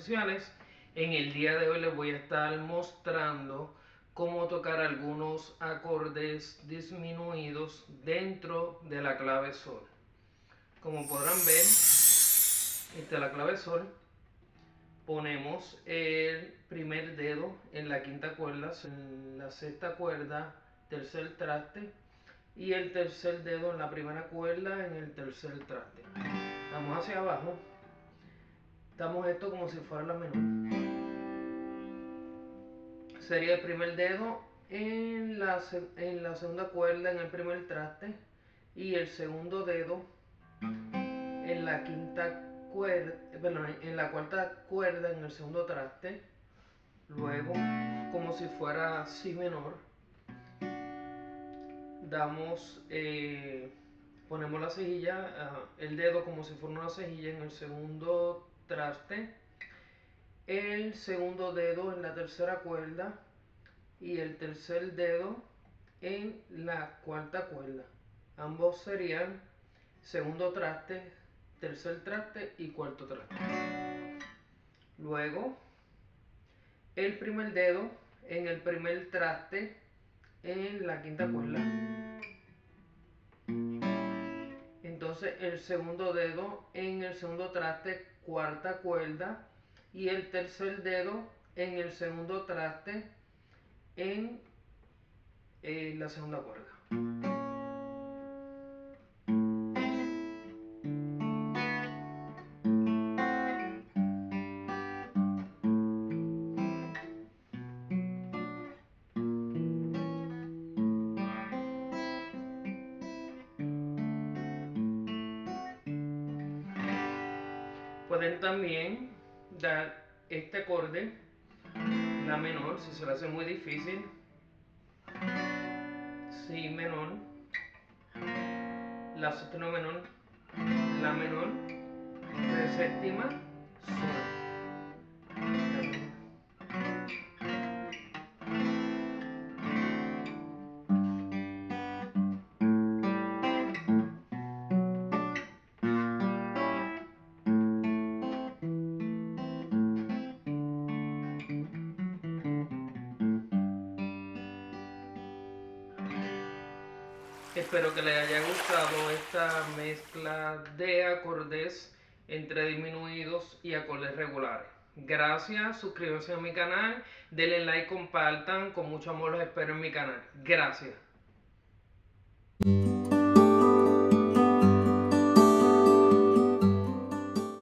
sociales. En el día de hoy les voy a estar mostrando cómo tocar algunos acordes disminuidos dentro de la clave sol. Como podrán ver, esta es la clave sol. Ponemos el primer dedo en la quinta cuerda, en la sexta cuerda, tercer traste, y el tercer dedo en la primera cuerda en el tercer traste. Vamos hacia abajo, damos esto como si fuera la menor. Sería el primer dedo en la segunda cuerda en el primer traste y el segundo dedo en la quinta cuerda, en la cuarta cuerda en el segundo traste. Luego, como si fuera si menor, ponemos la cejilla, el dedo como si fuera una cejilla en el segundo traste, el segundo dedo en la tercera cuerda y el tercer dedo en la cuarta cuerda. Ambos serían segundo traste, tercer traste y cuarto traste. Luego, el primer dedo en el primer traste en la quinta cuerda. Entonces el segundo dedo en el segundo traste, cuarta cuerda, y el tercer dedo en el segundo traste en la segunda cuerda. Pueden también dar este acorde, la menor, si se lo hace muy difícil, si menor, la sostenido menor, la menor, re séptima, sol. Espero que les haya gustado esta mezcla de acordes entre disminuidos y acordes regulares. Gracias, suscríbanse a mi canal, denle like, compartan, con mucho amor los espero en mi canal. Gracias.